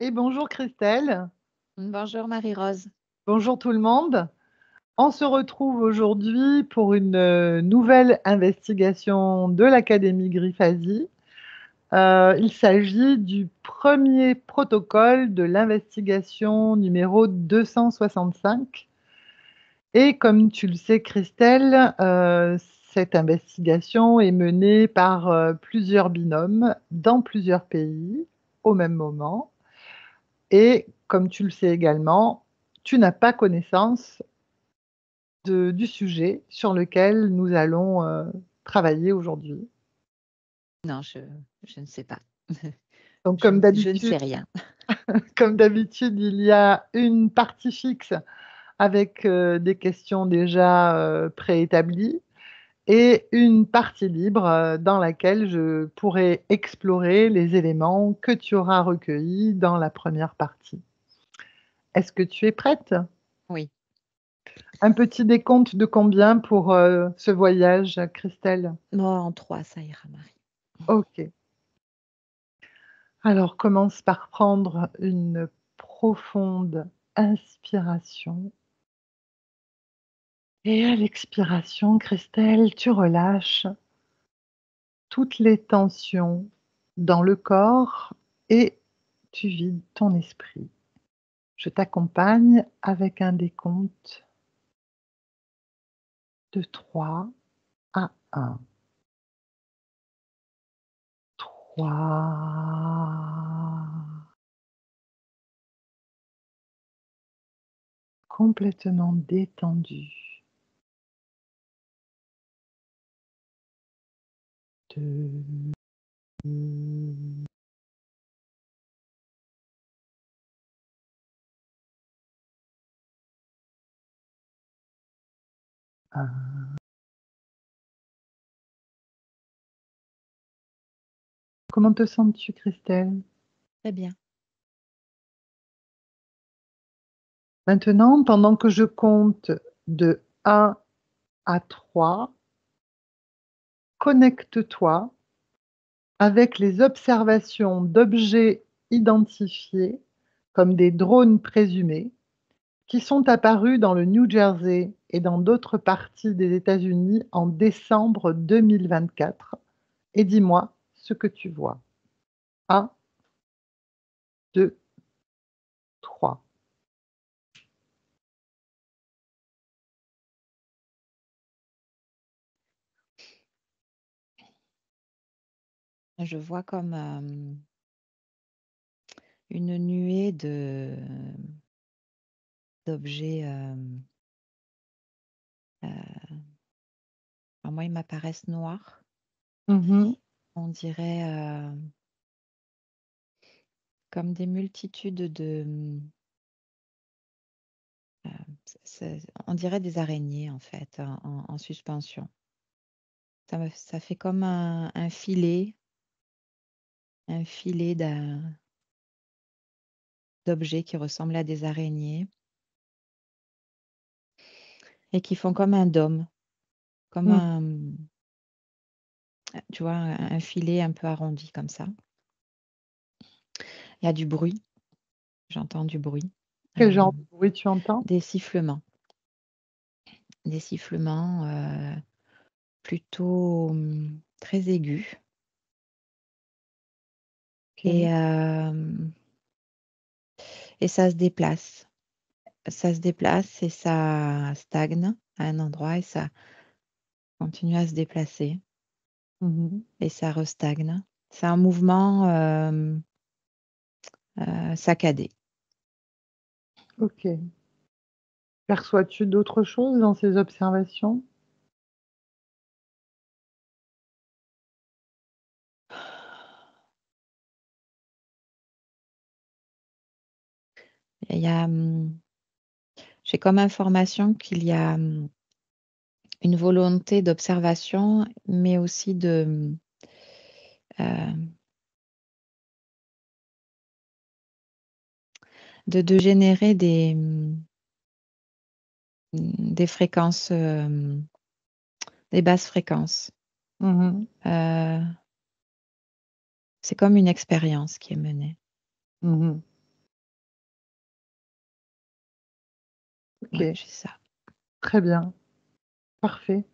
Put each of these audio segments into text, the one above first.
Et bonjour Christelle, Bonjour Marie-Rose. bonjour tout le monde. On se retrouve aujourd'hui pour une nouvelle investigation de l'Académie Grifasi. Il s'agit du premier protocole de l'investigation numéro 265. Et comme tu le sais Christelle, cette investigation est menée par plusieurs binômes dans plusieurs pays au même moment. Et comme tu le sais également, tu n'as pas connaissance du sujet sur lequel nous allons travailler aujourd'hui. Non, je ne sais pas. Donc, Je ne sais rien. comme d'habitude, il y a une partie fixe avec des questions déjà préétablies et une partie libre dans laquelle je pourrai explorer les éléments que tu auras recueillis dans la première partie. Est-ce que tu es prête? Oui. Un petit décompte de combien pour ce voyage, Christelle? Bon, en 3, ça ira, Marie. Ok. Alors commence par prendre une profonde inspiration. Et à l'expiration, Christelle, tu relâches toutes les tensions dans le corps et tu vides ton esprit. Je t'accompagne avec un décompte de 3 à 1. 3. Complètement détendu. 2. 1. Comment te sens-tu, Christelle? Très bien. Maintenant, pendant que je compte de 1 à 3, connecte-toi avec les observations d'objets identifiés comme des drones présumés qui sont apparus dans le New Jersey et dans d'autres parties des États-Unis en décembre 2024. Et dis-moi ce que tu vois. 1, 2, 3. Je vois comme une nuée d'objets. Alors moi, ils m'apparaissent noirs. Mhm. On dirait comme des multitudes on dirait des araignées, en fait, en suspension. Ça fait comme un filet d'objets qui ressemblent à des araignées et qui font comme un dôme, comme Mhm. tu vois, un filet un peu arrondi comme ça. Il y a du bruit, j'entends du bruit, Quel genre de bruit tu entends? des sifflements, plutôt très aigus. Ok. Et ça se déplace. Ça se déplace et ça stagne à un endroit et ça continue à se déplacer Mhm. et ça restagne. C'est un mouvement saccadé. Ok. Perçois-tu d'autres choses dans ces observations? Il y a, j'ai comme information qu'il y a une volonté d'observation, mais aussi euh, de générer des fréquences, des basses fréquences. Mhm. C'est comme une expérience qui est menée. Mhm. Ok, Ouais, j'ai ça. très bien. Parfait.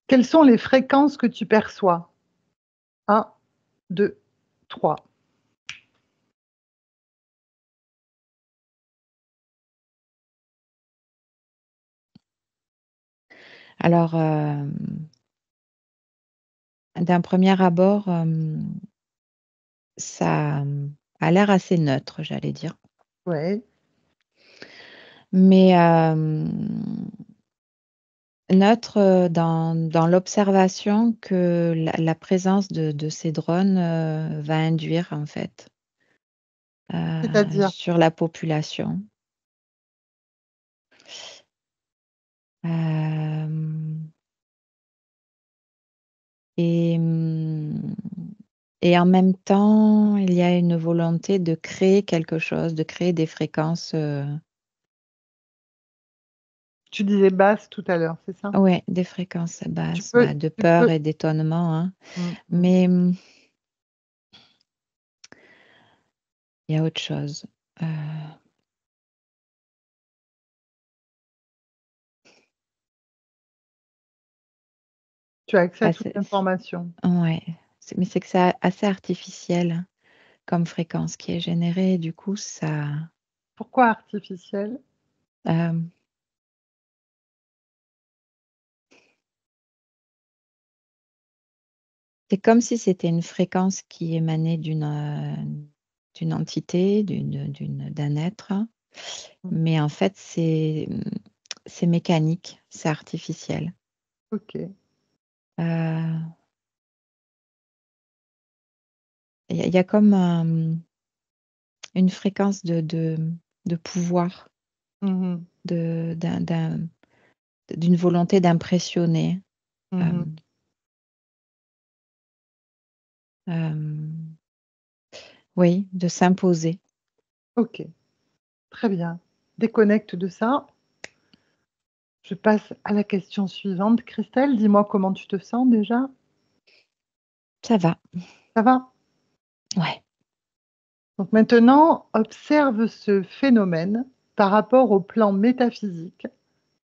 Quelles sont les fréquences que tu perçois? 1, 2, 3. Alors, d'un premier abord, ça a l'air assez neutre, j'allais dire. Ouais. Mais neutre dans l'observation que la présence de ces drones va induire, en fait, C'est-à-dire? sur la population. Euh, et, et en même temps, il y a une volonté de créer quelque chose, de créer des fréquences, Tu disais basse tout à l'heure, c'est ça? ouais, des fréquences Tu basses, peux, de tu peur peux. et d'étonnement, hein. Mm, mm. Mais il y a autre chose. Euh, Tu as accès à bah, toute l'information. ouais. Mais c'est que c'est assez artificiel comme fréquence qui est générée. Du coup, ça, Pourquoi artificiel? euh, c'est comme si c'était une fréquence qui émanait d'une entité, d'un être. Mm. Mais en fait, c'est mécanique, c'est artificiel. Ok. Euh, Il y a comme une fréquence de pouvoir, Mhm, de, d'une volonté d'impressionner, euh, mhm. euh, oui, de s'imposer. Ok, très bien. Déconnecte de ça. Je passe à la question suivante. Christelle, dis-moi comment tu te sens déjà. Ça va, Ça va? ouais. Donc maintenant, observe ce phénomène par rapport au plan métaphysique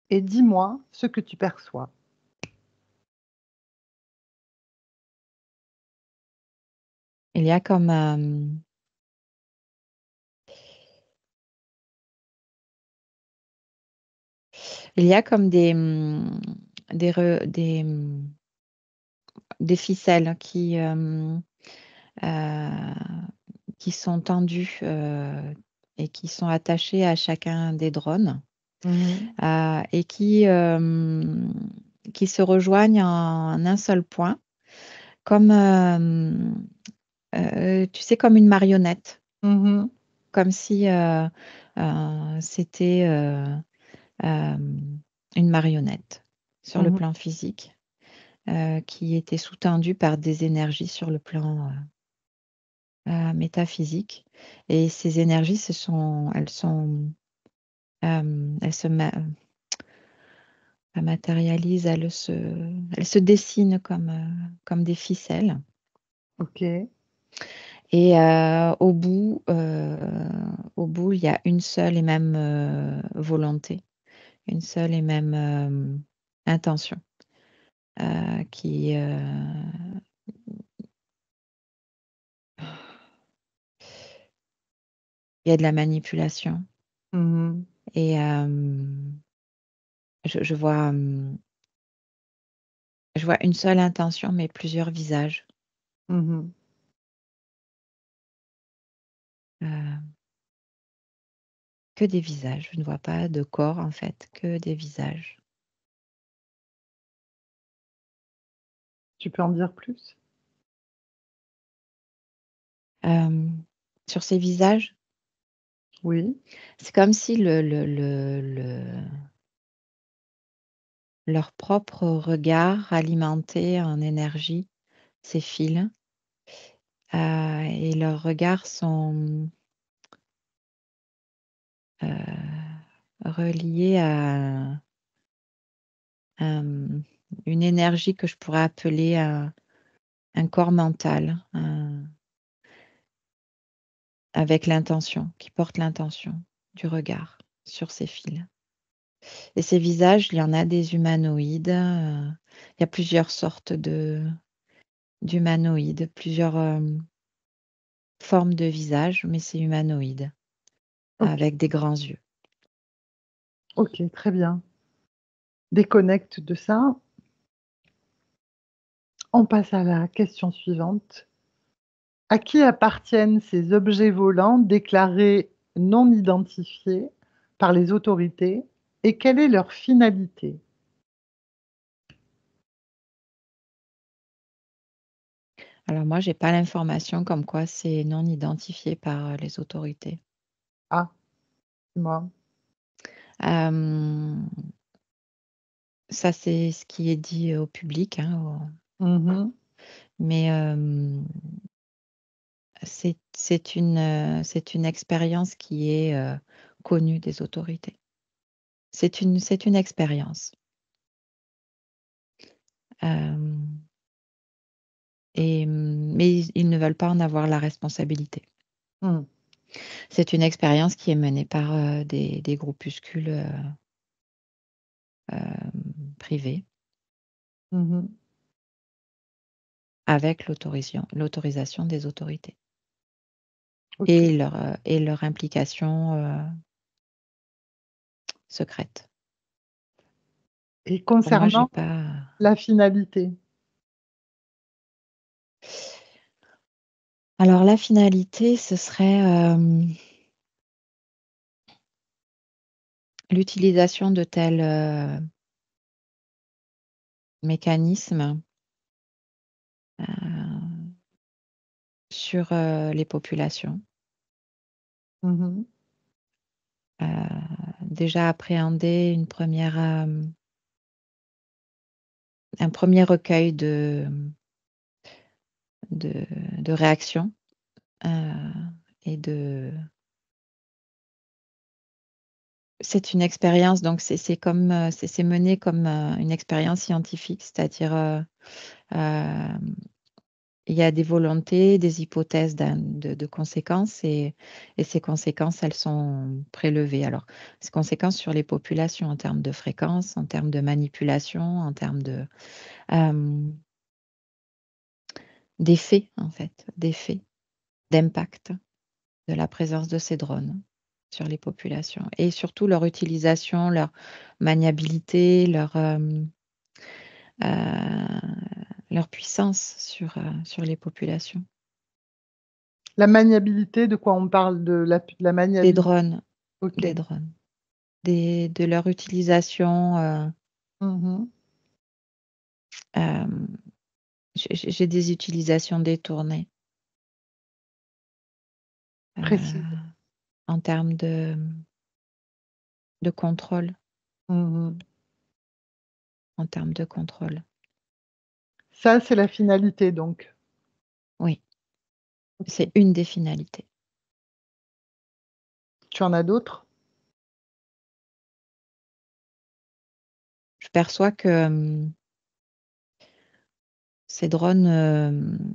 et dis-moi ce que tu perçois. Il y a comme, il y a comme des ficelles euh, qui sont tendues et qui sont attachées à chacun des drones Mhm, et qui se rejoignent en un seul point, comme, tu sais, comme une marionnette, mhm, comme si c'était euh, une marionnette sur le mhm. plan physique, qui était sous-tendue par des énergies sur le plan métaphysique. Et ces énergies, elles se matérialisent, elles se dessinent comme des ficelles. Ok. Et au bout, il y a une seule et même volonté, une seule et même intention qui il y a de la manipulation. Mhm, Et je vois une seule intention, mais plusieurs visages. mhm. Euh, que des visages. Je ne vois pas de corps, en fait, que des visages. Tu peux en dire plus? Euh, sur ces visages, Oui. c'est comme si leur propre regard alimentait en énergie ces fils. Et leurs regards sont reliés à une énergie que je pourrais appeler un corps mental, avec l'intention, qui porte l'intention. du regard sur ces fils. Et ces visages, il y en a des humanoïdes. Il y a plusieurs sortes d'humanoïdes, plusieurs formes de visages, mais c'est humanoïde, Ok, avec des grands yeux. ok, très bien. Déconnecte de ça. On passe à la question suivante. À qui appartiennent ces objets volants déclarés non identifiés par les autorités et quelle est leur finalité? Alors moi, j'ai pas l'information comme quoi c'est non identifié par les autorités. Ah, moi. Euh, Ça, c'est ce qui est dit au public, hein, Mhm. mais c'est une expérience qui est connue des autorités. C'est une expérience. Euh, mais ils ne veulent pas en avoir la responsabilité. Mm. C'est une expérience qui est menée par des groupuscules privés Mhm. avec l'autorisation des autorités Ok. et leur implication secrète. Et Pour moi, j'ai concernant pas. la finalité? Alors la finalité, ce serait l'utilisation de tels mécanismes sur les populations. Mhm. Euh, Déjà appréhender un premier recueil de réactions et c'est une expérience, donc c'est comme c'est mené comme une expérience scientifique, c'est-à-dire euh, il y a des volontés, des hypothèses de conséquences et ces conséquences, elles sont prélevées. Alors, ces conséquences sur les populations en termes de fréquence, en termes de manipulation, en termes euh, d'effets, en fait, d'effets, d'impact de la présence de ces drones sur les populations et surtout leur utilisation, leur maniabilité, euh, leur puissance sur les populations. La maniabilité, de quoi on parle? De la Des maniabilité. drones, Ok. des drones, de leur utilisation. Mhm. Euh, j'ai des utilisations détournées Précise. en termes de contrôle, Mhm. en termes de contrôle. Ça, c'est la finalité, donc. Oui, Ok. c'est une des finalités. Tu en as d'autres? Je perçois que ces drones,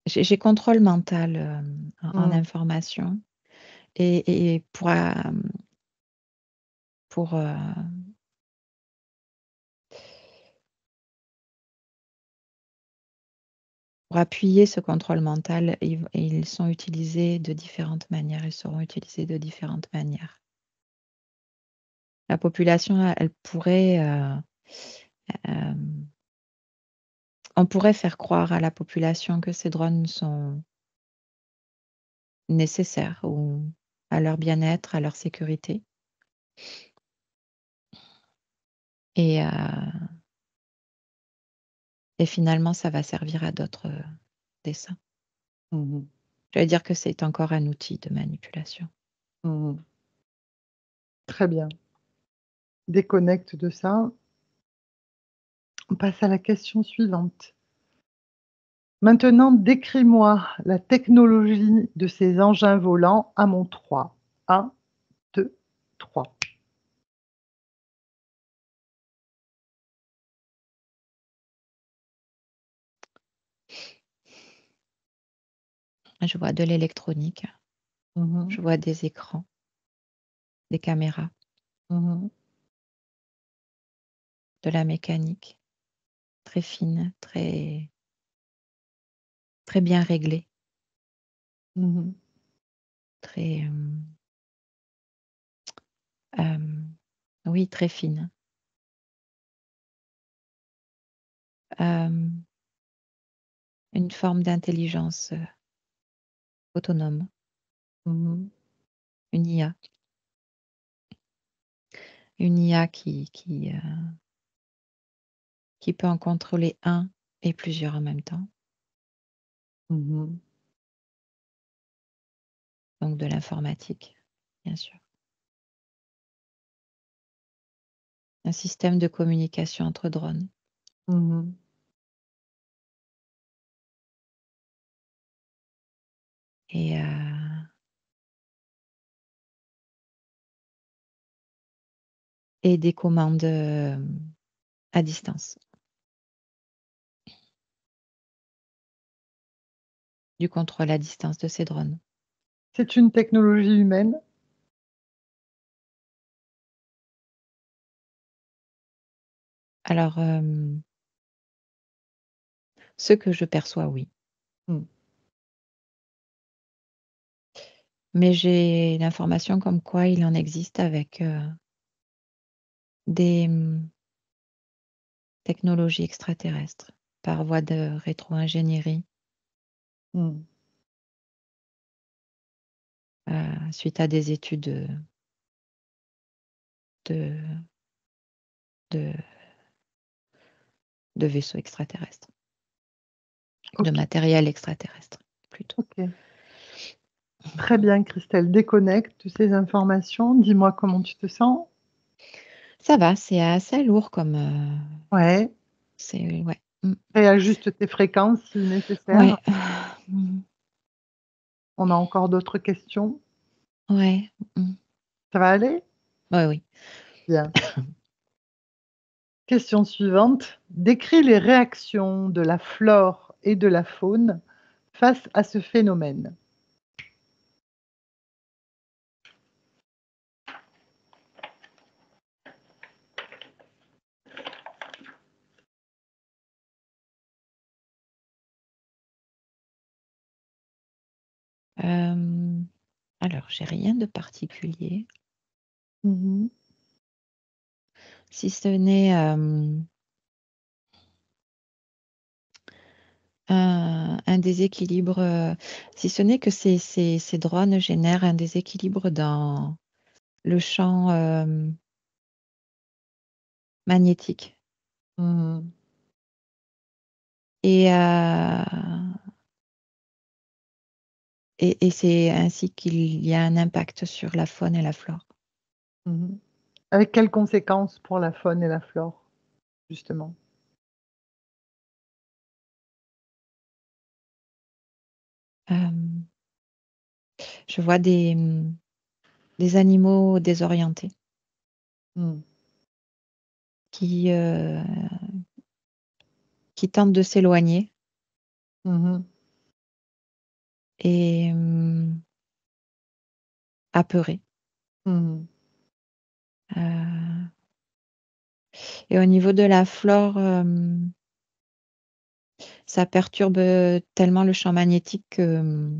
j'ai contrôle mental en Mm. information et pour pour appuyer ce contrôle mental, ils sont utilisés de différentes manières, ils seront utilisés de différentes manières. La population, elle pourrait, euh, on pourrait faire croire à la population que ces drones sont nécessaires ou à leur bien-être, à leur sécurité. Et, euh, et finalement, ça va servir à d'autres desseins. Mhm. Je veux dire que c'est encore un outil de manipulation. Mhm. Très bien. Déconnecte de ça. On passe à la question suivante. Maintenant, décris-moi la technologie de ces engins volants à mon 3. 1, 2, 3. Je vois de l'électronique, Mhm. je vois des écrans, des caméras, Mhm. de la mécanique, très fine, très bien réglée, Mhm. très, oui, très fine. Une forme d'intelligence autonome, Mhm. une IA. Une IA qui peut en contrôler un et plusieurs en même temps. Mhm. Donc de l'informatique, bien sûr. Un système de communication entre drones. Mhm. Et, et des commandes à distance. Du contrôle à distance de ces drones. C'est une technologie humaine? Alors, ce que je perçois, oui. Mm. Mais j'ai l'information comme quoi il en existe avec des technologies extraterrestres par voie de rétro-ingénierie Mm. suite à des études de, de, de vaisseaux extraterrestres, de Ok, matériel extraterrestre plutôt. ok. Très bien, Christelle. Déconnecte de ces informations. Dis-moi comment tu te sens. Ça va, c'est assez lourd comme... Ouais. c'est, ouais. Réajuste tes fréquences si nécessaire. Ouais. On a encore d'autres questions. Ouais. Ça va aller? Ouais, oui. Bien. Question suivante. Décris les réactions de la flore et de la faune face à ce phénomène. Alors, j'ai rien de particulier, Mhm. si ce n'est un déséquilibre, si ce n'est que ces drones génèrent un déséquilibre dans le champ magnétique. Mhm. Et, et c'est ainsi qu'il y a un impact sur la faune et la flore. Mhm. Avec quelles conséquences pour la faune et la flore, justement? Euh, je vois des animaux désorientés Mm. qui, qui tentent de s'éloigner Mhm. et apeurés. Mhm. Euh, et au niveau de la flore, ça perturbe tellement le champ magnétique que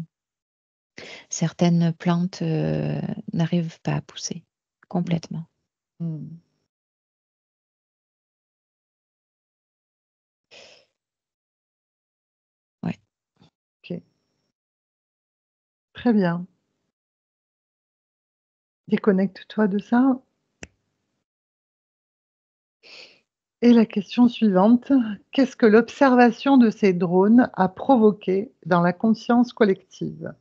certaines plantes n'arrivent pas à pousser Mm. complètement. Mm. Ouais. Ok, très bien. Déconnecte-toi de ça. Et la question suivante, qu'est-ce que l'observation de ces drones a provoqué dans la conscience collective?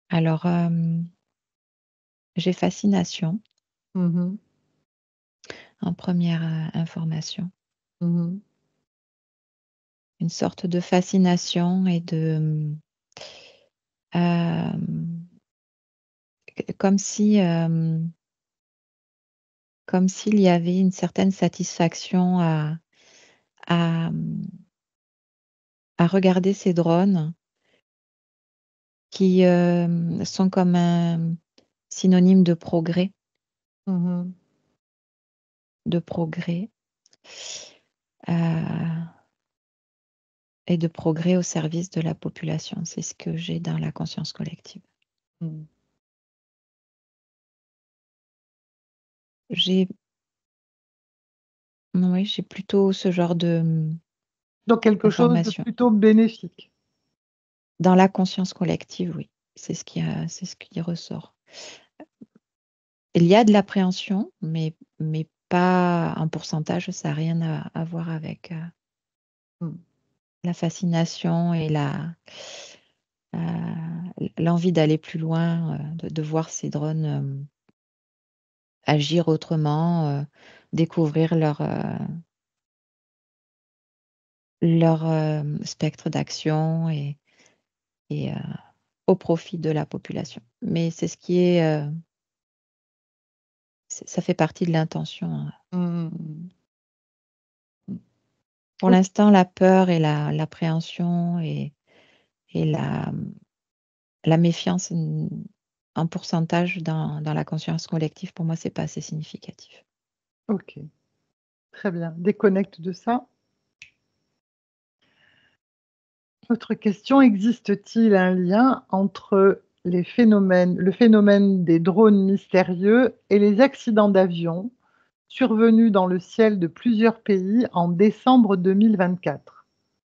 Alors, j'ai fascination Mhm. en première information. Mhm. Une sorte de fascination et de... euh, comme si, comme s'il y avait une certaine satisfaction à à regarder ces drones qui sont comme un synonyme de progrès, Mhm. de progrès euh, et de progrès au service de la population. C'est ce que j'ai dans la conscience collective. Mhm. J'ai Oui, j'ai plutôt ce genre Donc quelque chose de d'information. plutôt bénéfique. Dans la conscience collective, oui, c'est ce qui ressort. Il y a de l'appréhension, mais pas en pourcentage, ça n'a rien à voir avec Mhm. la fascination et l'envie d'aller plus loin, de voir ces drones agir autrement, découvrir leur spectre d'action et au profit de la population. Mais c'est ce qui est, ça fait partie de l'intention, hein. Mhm. Pour Ok. l'instant, la peur et l'appréhension et la méfiance en pourcentage dans la conscience collective, pour moi, c'est pas assez significatif. Ok. Très bien. Déconnecte de ça. Autre question, existe-t-il un lien entre le phénomène des drones mystérieux et les accidents d'avion survenus dans le ciel de plusieurs pays en décembre 2024?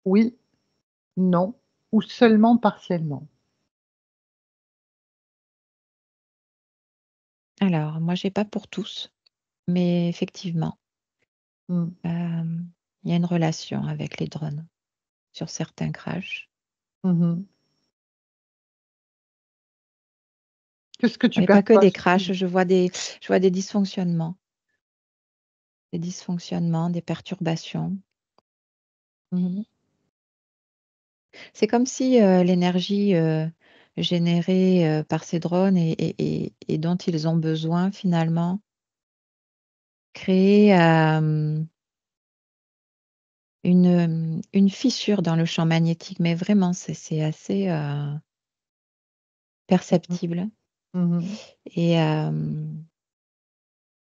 Oui, non ou seulement partiellement? Alors, moi, j'ai pas pour tous, mais effectivement, Hmm. il y a une relation avec les drones sur certains crashs. Mhm. Qu'est-ce que tu Mais pas que perçois des sur crashs, je vois des dysfonctionnements, des perturbations. Mhm. C'est comme si l'énergie générée par ces drones et dont ils ont besoin finalement créait une fissure dans le champ magnétique, mais vraiment c'est assez perceptible Mhm. et, euh,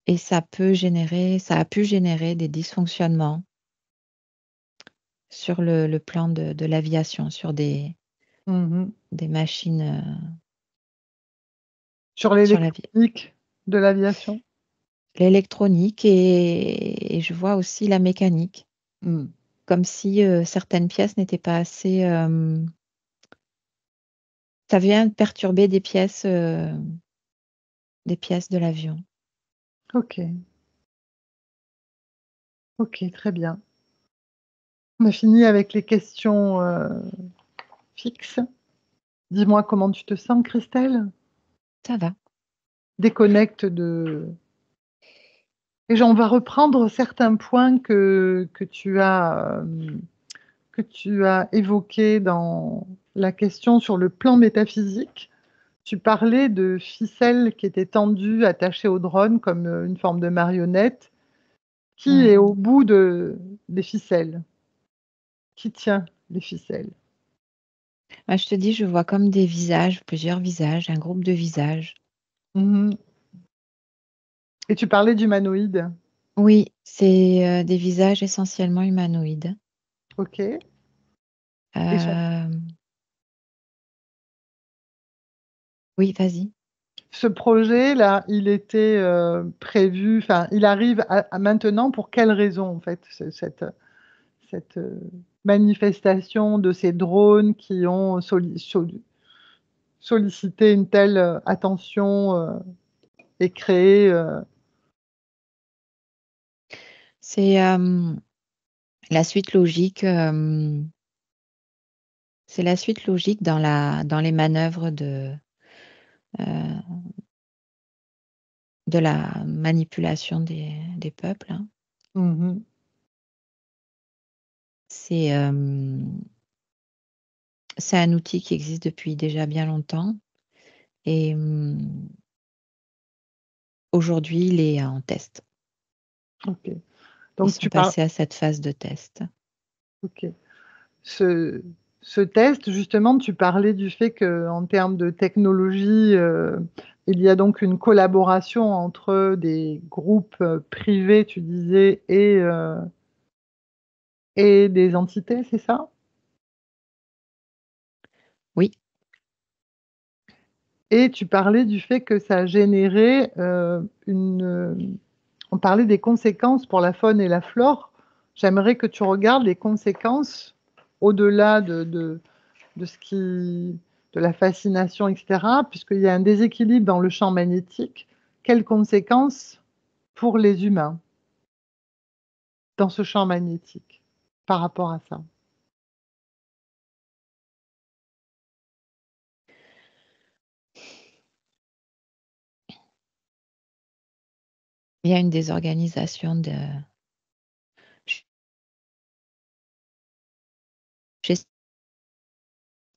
et ça a pu générer des dysfonctionnements sur le plan de l'aviation, sur Mhm. des machines Sur sur l'électronique de l'aviation? l'électronique et je vois aussi la mécanique, Hmm. comme si certaines pièces n'étaient pas assez. Ça vient perturber des pièces de l'avion. Ok, ok, très bien. On a fini avec les questions fixes. Dis-moi comment tu te sens, Christelle? Ça va. Déconnecte de... Et on va reprendre certains points que tu as évoqués dans la question sur le plan métaphysique. Tu parlais de ficelles qui étaient tendues, attachées au drone comme une forme de marionnette. Qui Ouais. est au bout des ficelles? Qui tient les ficelles? Moi, je te dis, je vois comme des visages, plusieurs visages, un groupe de visages. Mhm. Et tu parlais d'humanoïdes. Oui, c'est des visages essentiellement humanoïdes. Ok. Et Euh, oui, vas-y. ce projet-là, il était prévu, enfin, il arrive à maintenant pour quelle raison, en fait, cette manifestation de ces drones qui ont sollicité une telle attention et créé. C'est la suite logique. C'est la suite logique dans les manœuvres euh, de la manipulation des peuples, hein. Mhm. C'est c'est un outil qui existe depuis déjà bien longtemps et aujourd'hui, il est en test. Ok. Ils Donc sont tu parles. passés à cette phase de test. Ok. ce, ce test, justement, tu parlais du fait qu'en termes de technologie, il y a donc une collaboration entre des groupes privés, tu disais, et des entités, c'est ça? Oui, Et tu parlais du fait que ça a généré on parlait des conséquences pour la faune et la flore. J'aimerais que tu regardes les conséquences au-delà de ce qui, de la fascination, etc., puisqu'il y a un déséquilibre dans le champ magnétique. Quelles conséquences pour les humains dans ce champ magnétique par rapport à ça? il y a une désorganisation chez-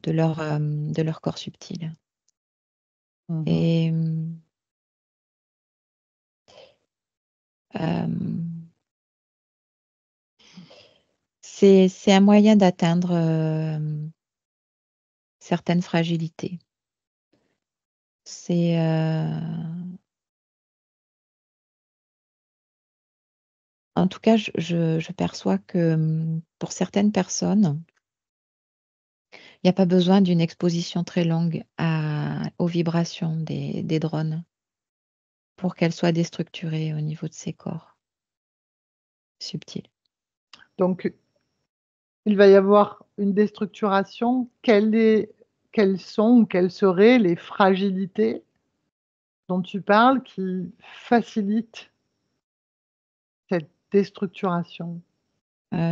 de leur corps subtil. Mhm. Et euh, c'est un moyen d'atteindre certaines fragilités. C'est en tout cas, je perçois que pour certaines personnes, il n'y a pas besoin d'une exposition très longue aux vibrations des drones pour qu'elles soient déstructurées au niveau de ces corps subtils. Donc, il va y avoir une déstructuration. Quelles sont ou quelles seraient les fragilités dont tu parles qui facilitent cette déstructuration?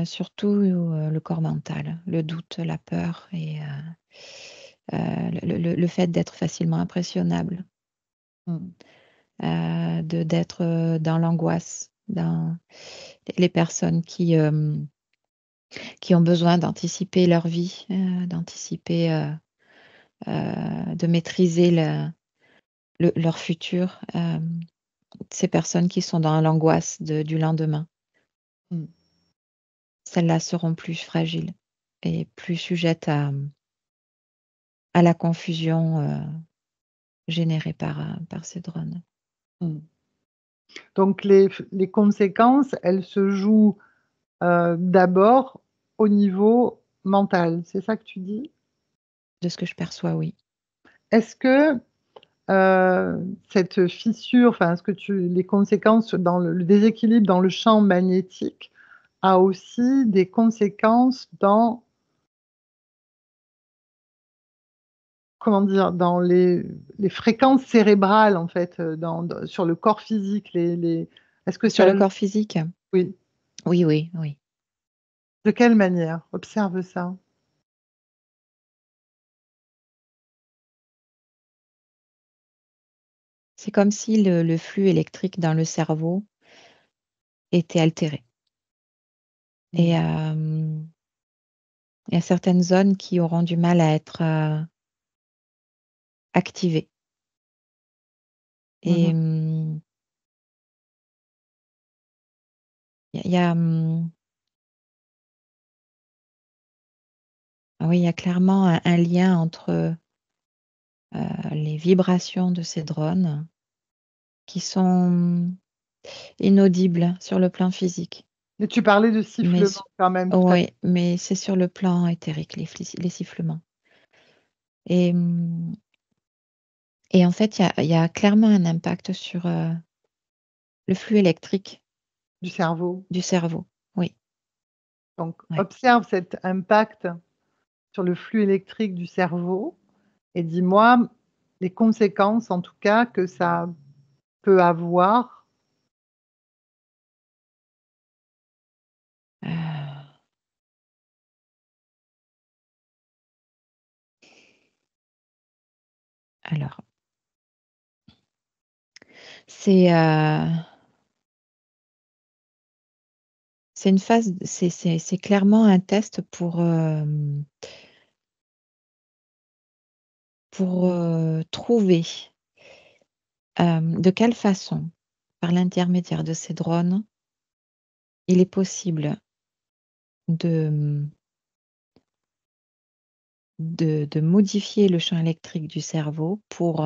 Surtout le corps mental, le doute, la peur et le fait d'être facilement impressionnable, Mm. d'être dans l'angoisse, dans les personnes qui ont besoin d'anticiper leur vie, de maîtriser leur futur, ces personnes qui sont dans l'angoisse du lendemain. Mm. Celles-là seront plus fragiles et plus sujettes à la confusion générée par ces drones. Mm. Donc, les conséquences, elles se jouent d'abord au niveau mental. C'est ça que tu dis? De ce que je perçois, oui. Est-ce que cette fissure, enfin, les conséquences dans le déséquilibre dans le champ magnétique a aussi des conséquences dans, comment dire, dans les fréquences cérébrales, en fait, sur le corps physique. Est-ce que Sur ça, le corps physique, oui. oui, oui, oui. De quelle manière? Observe ça. C'est comme si le flux électrique dans le cerveau était altéré. Et Mm. il y a certaines zones qui auront du mal à être activées. Et Mhm. il y a, oui, il y a clairement un lien entre les vibrations de ces drones qui sont inaudibles sur le plan physique. Et tu parlais de Mais sifflement quand même tout à l'heure. ouais, mais c'est sur le plan éthérique, les sifflements. Et, et en fait, il y a clairement un impact sur le flux électrique Du cerveau. du cerveau. Oui, Donc, ouais. observe cet impact sur le flux électrique du cerveau et dis-moi les conséquences, en tout cas, que ça peut avoir. Euh, alors, c'est c'est une phase, c'est clairement un test pour trouver de quelle façon, par l'intermédiaire de ces drones, il est possible de de modifier le champ électrique du cerveau pour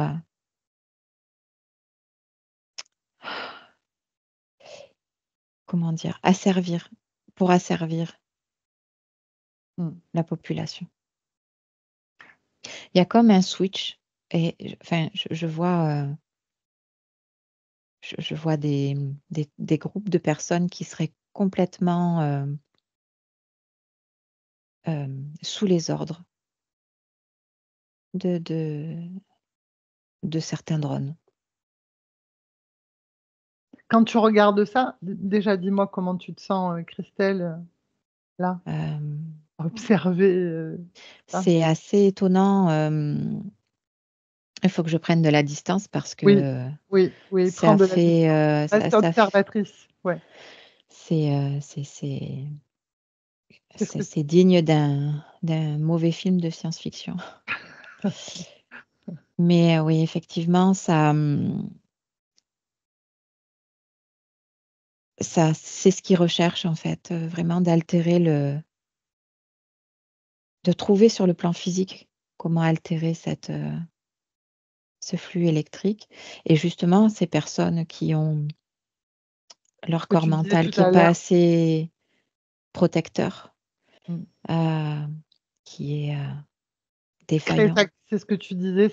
comment dire, asservir Mm. la population. Il y a comme un switch et enfin, je vois des groupes de personnes qui seraient complètement sous les ordres de certains drones. Quand tu regardes ça, déjà dis-moi comment tu te sens, Christelle, là, Euh, à observer ça. c'est assez étonnant. Il faut que je prenne de la distance parce Oui, que oui, prends ça de la fait distance. Reste ça observatrice. Ouais. c'est Qu'est-ce que c'est digne d'un mauvais film de science-fiction. Mais oui, effectivement, ça c'est ce qu'ils recherchent en fait, vraiment d'altérer de trouver sur le plan physique comment altérer ce flux électrique. Et justement, ces personnes qui ont leur que corps tu disais mental tout qui n'est à pas l'heure. assez protecteur, Mm. qui est défaillant. C'est ce que tu disais,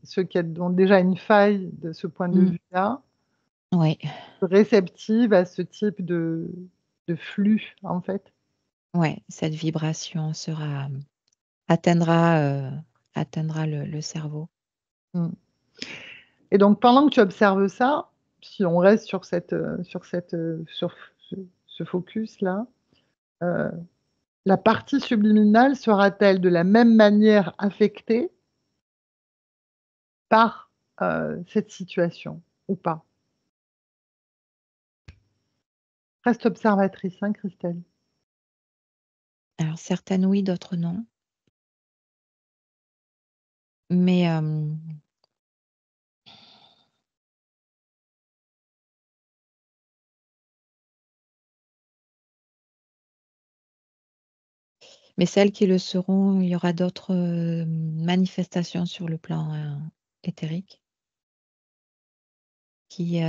ceux qui ont déjà une faille de ce point de Mm. vue-là, Oui, réceptive à ce type de flux, en fait. ouais, cette vibration atteindra, atteindra le cerveau. Mm. Et donc, pendant que tu observes ça, si on reste sur ce focus-là, euh, la partie subliminale sera-t-elle de la même manière affectée par cette situation ou pas? Reste observatrice, hein, Christelle. Alors certaines oui, d'autres non. Mais celles qui le seront, il y aura d'autres manifestations sur le plan éthérique qui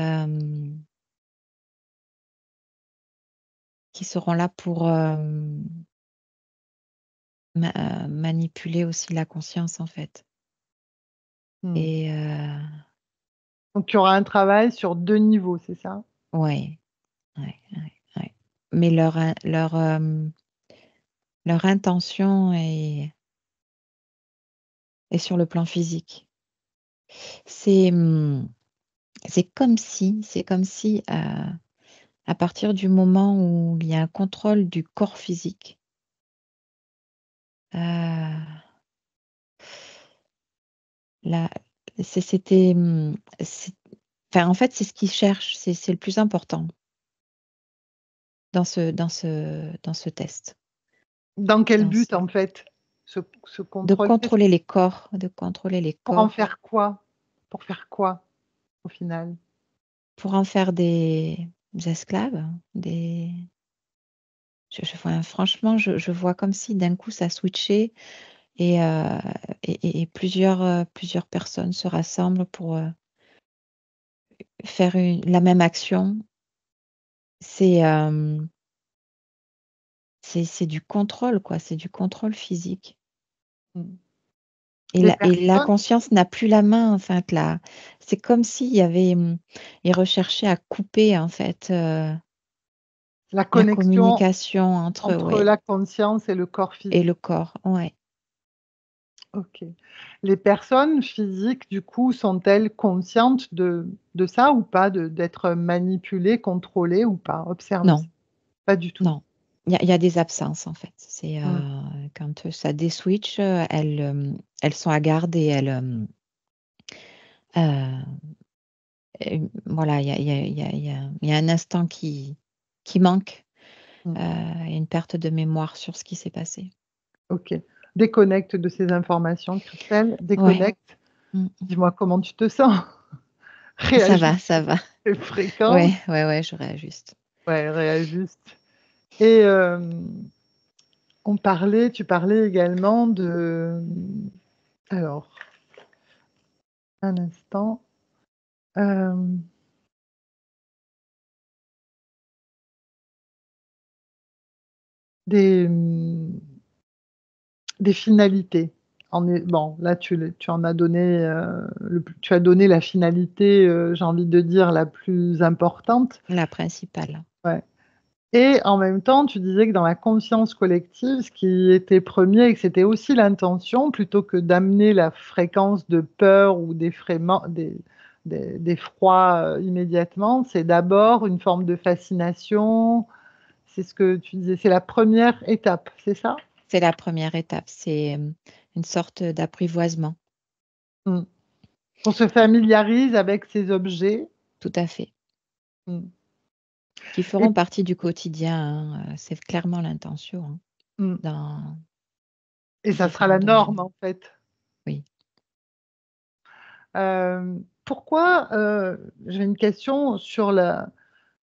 seront là pour manipuler aussi la conscience en fait. Hmm. Et Donc, tu auras un travail sur 2 niveaux, c'est ça? ouais, ouais, ouais, ouais. Mais leur intention est sur le plan physique. C'est c'est comme si à partir du moment où il y a un contrôle du corps physique, euh, là, c'était, enfin, en fait, c'est ce qu'ils cherchent, c'est le plus important dans ce test. Dans quel Dans but, ce- en fait, ce contrôle? de contrôler les Pour en corps, faire quoi? Pour faire quoi, au final? pour en faire des esclaves, franchement, je vois comme si d'un coup ça switchait et, et plusieurs personnes se rassemblent pour faire la même action. C'est c'est du contrôle, quoi. C'est du contrôle physique. Hmm. Et Les la personnes, conscience n'a plus la main, en fait, là. C'est comme s'il y avait, ils recherchaient à couper, en fait, la la connexion communication entre, entre ouais, la conscience et le corps et physique. le corps. Ouais. OK. Les personnes physiques, du coup, sont-elles conscientes de ça ou pas, d'être manipulées, contrôlées ou pas? Observe ça. Non, Pas du tout. non. Il y a des absences, en fait. C'est Mmh. quand ça déswitch, elles sont à garde et euh, voilà, il y a un instant qui manque, Mmh. et une perte de mémoire sur ce qui s'est passé. OK. Déconnecte de ces informations, Christelle, Ouais. déconnecte. Mm. Dis-moi comment tu te sens. Ça va, Réajuste ça va. tes fréquences. Ouais, je réajuste. Ouais, réajuste et tu parlais également de... Alors, un instant. Euh, des, des finalités. Bon, là, tu en as donné, tu as donné la finalité, j'ai envie de dire, la plus importante. La principale. Ouais. Et en même temps, tu disais que dans la conscience collective, ce qui était premier et que c'était aussi l'intention, plutôt que d'amener la fréquence de peur ou d'effroi immédiatement, c'est d'abord une forme de fascination. C'est ce que tu disais, c'est la première étape, c'est ça? C'est la première étape, c'est une sorte d'apprivoisement. Mm. On se familiarise avec ces objets. Tout à fait. Mm. Qui Et, feront partie du quotidien, hein. C'est clairement l'intention, hein, mm. dans Et ça sera différents la norme, domaines. en fait. Oui. Pourquoi, j'ai une question sur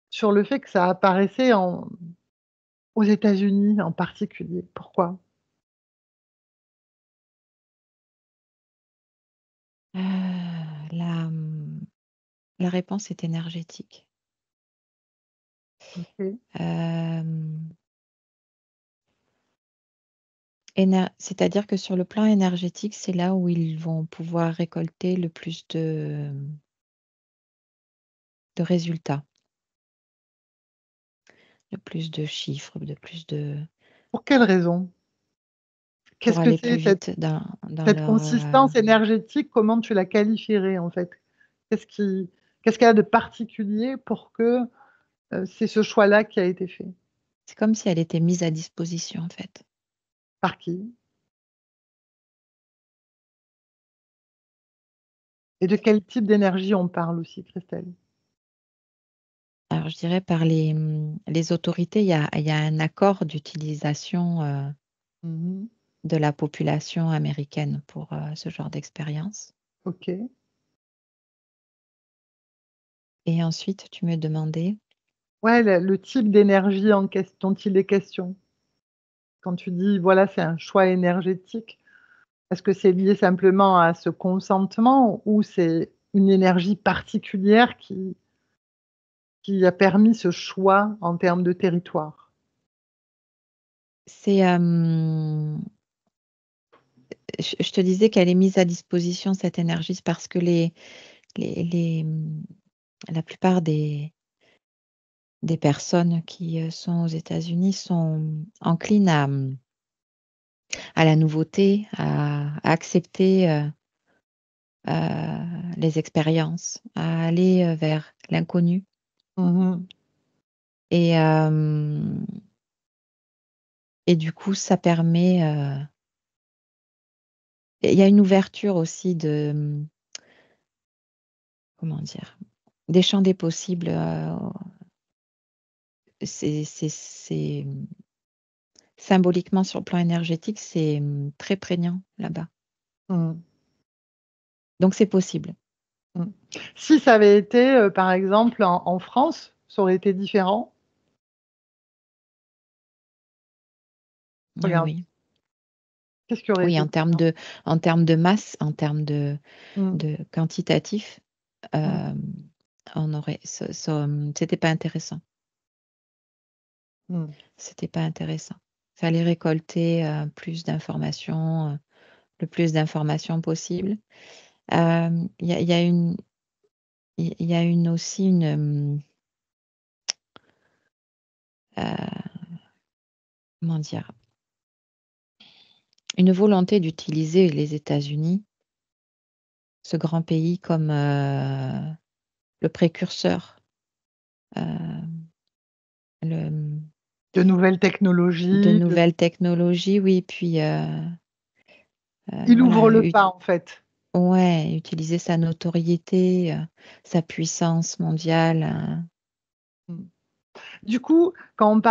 sur le fait que ça apparaissait aux États-Unis en particulier. Pourquoi? La, la réponse est énergétique. Ok. Euh, C'est-à-dire que sur le plan énergétique, c'est là où ils vont pouvoir récolter le plus de résultats, le plus de chiffres, Pour quelle raison? pour Qu'est-ce que aller plus c'est vite dans cette leur... consistance énergétique? Comment tu la qualifierais en fait? Qu'est-ce qui, qu'est-ce qu'il y a de particulier pour que c'est ce choix-là qui a été fait? C'est comme si elle était mise à disposition, en fait. Par qui? Et de quel type d'énergie on parle aussi, Christelle? Alors, je dirais par les autorités, il y a un accord d'utilisation Mhm. de la population américaine pour ce genre d'expérience. Ok. Et ensuite, tu me demandais, Ouais, le type d'énergie dont il est question. Quand tu dis, voilà, c'est un choix énergétique, est-ce que c'est lié simplement à ce consentement ou c'est une énergie particulière qui a permis ce choix en termes de territoire? c'est, je te disais qu'elle est mise à disposition, cette énergie, c'est parce que les, la plupart des personnes qui sont aux États-Unis sont enclines à la nouveauté, à accepter les expériences, à aller vers l'inconnu. Mmh. Et, et du coup, ça permet... il y a une ouverture aussi comment dire, des champs des possibles. C'est symboliquement sur le plan énergétique, c'est très prégnant là-bas. Mmh. Donc c'est possible. Mmh. Si ça avait été, par exemple en France, ça aurait été différent? Regarde, Oui. qu'est-ce qui aurait Oui, été différent? en termes de masse, en termes Mmh. de quantitatif, Mmh. euh, on aurait, c'était pas intéressant. Mmh. C'était pas intéressant. Fallait récolter plus d'informations, le plus d'informations possible. Il y a il y a aussi comment dire, une volonté d'utiliser les États-Unis, ce grand pays, comme le précurseur, euh, le, De nouvelles de technologies, nouvelles technologies, oui, puis il ouvre voilà, le pas en fait. ouais, utiliser sa notoriété, sa puissance mondiale. Mmh. Du coup, quand tu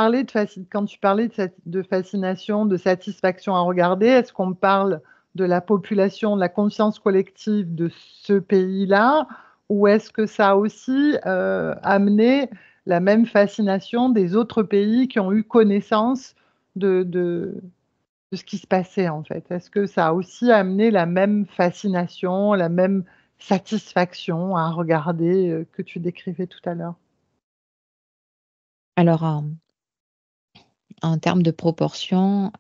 parlais de fascination, de satisfaction à regarder, est-ce qu'on parle de la population, de la conscience collective de ce pays-là? Ou est-ce que ça a aussi amené la même fascination des autres pays qui ont eu connaissance de de ce qui se passait, en fait? Est-ce que ça a aussi amené la même fascination, la même satisfaction à regarder, que tu décrivais tout à l'heure? Alors en termes de proportion,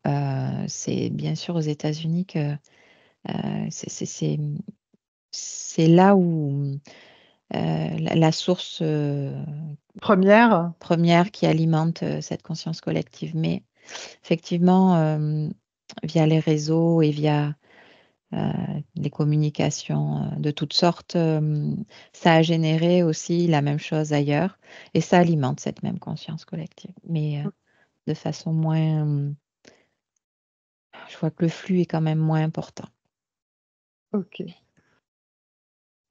c'est bien sûr aux États-Unis que, c'est là où, la source, Première. première qui alimente, cette conscience collective. Mais effectivement, via les réseaux et via, les communications, de toutes sortes, ça a généré aussi la même chose ailleurs et ça alimente cette même conscience collective, mais, de façon moins, je vois que le flux est quand même moins important. OK.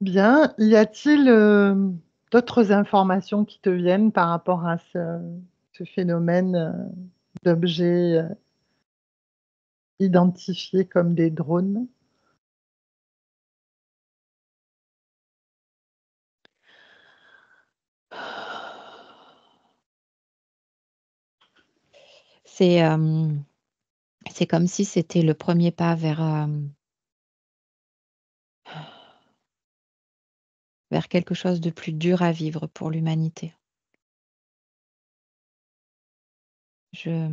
Bien. Y a-t-il, d'autres informations qui te viennent par rapport à ce phénomène, d'objets, identifiés comme des drones? C'est, c'est comme si c'était le premier pas vers, vers quelque chose de plus dur à vivre pour l'humanité. Je,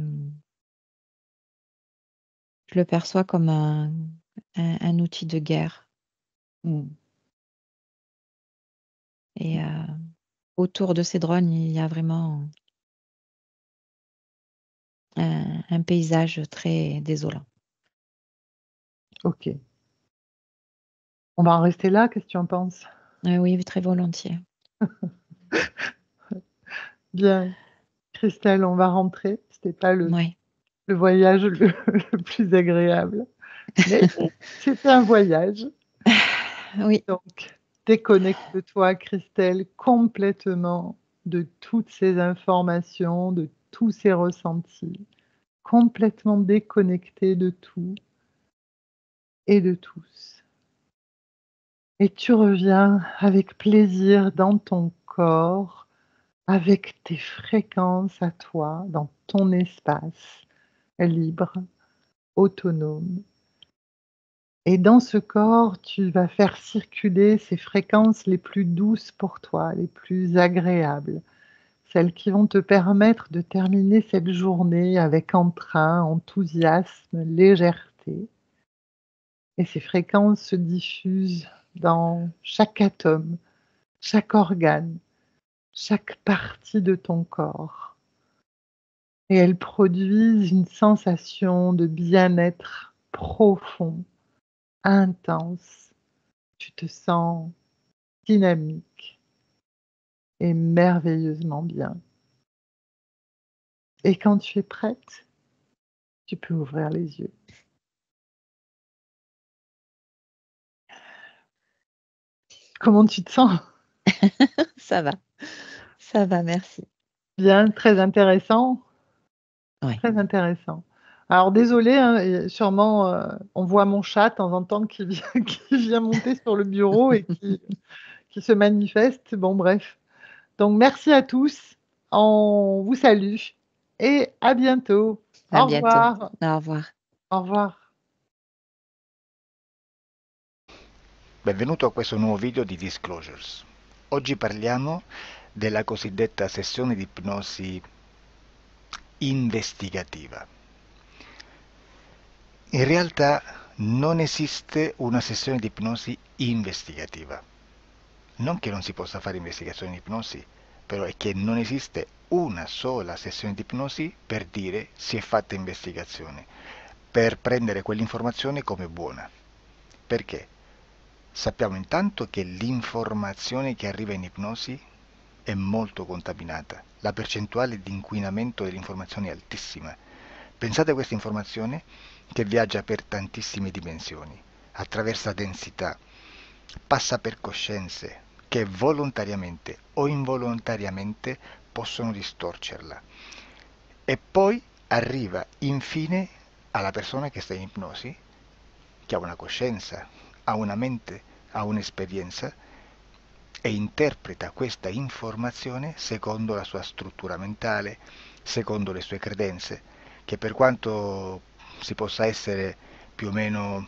je le perçois comme un outil de guerre Mmh. et autour de ces drones, il y a vraiment un paysage très désolant. OK. On va en rester là, qu'est-ce que tu en penses? Oui, très volontiers. Bien, Christelle, on va rentrer. C'était pas Ouais. le voyage le plus agréable, mais c'était un voyage. Oui, Donc déconnecte-toi, Christelle, complètement de toutes ces informations, de tous ces ressentis. Complètement déconnectée de tout et de tous. Et tu reviens avec plaisir dans ton corps, avec tes fréquences à toi, dans ton espace, libre, autonome. Et dans ce corps, tu vas faire circuler ces fréquences les plus douces pour toi, les plus agréables, celles qui vont te permettre de terminer cette journée avec entrain, enthousiasme, légèreté. Et ces fréquences se diffusent dans chaque atome, chaque organe, chaque partie de ton corps. Et elles produisent une sensation de bien-être profond, intense. Tu te sens dynamique et merveilleusement bien. Et quand tu es prête, tu peux ouvrir les yeux. Comment tu te sens? ça va. Ça va, merci. Bien, très intéressant, Ouais. très intéressant. Alors désolée, hein, et sûrement, on voit mon chat de temps en temps qui vient qui vient monter sur le bureau et qui se manifeste. Bon bref. Donc merci à tous. On vous salue et à bientôt. À Au bientôt. revoir. Au revoir. Au revoir. Benvenuto a questo nuovo video di Disclosures. Oggi parliamo della cosiddetta sessione di ipnosi investigativa. In realtà non esiste una sessione di ipnosi investigativa. Non che non si possa fare investigazione di ipnosi, però è che non esiste una sola sessione di ipnosi per dire si è fatta investigazione, per prendere quell'informazione come buona. Perché? Sappiamo intanto che l'informazione che arriva in ipnosi è molto contaminata, la percentuale di inquinamento dell'informazione è altissima. Pensate a questa informazione che viaggia per tantissime dimensioni, attraversa densità, passa per coscienze che volontariamente o involontariamente possono distorcerla e poi arriva infine alla persona che sta in ipnosi, che ha una coscienza, ha una mente, ha un'esperienza e interpreta questa informazione secondo la sua struttura mentale, secondo le sue credenze, che per quanto si possa essere più o meno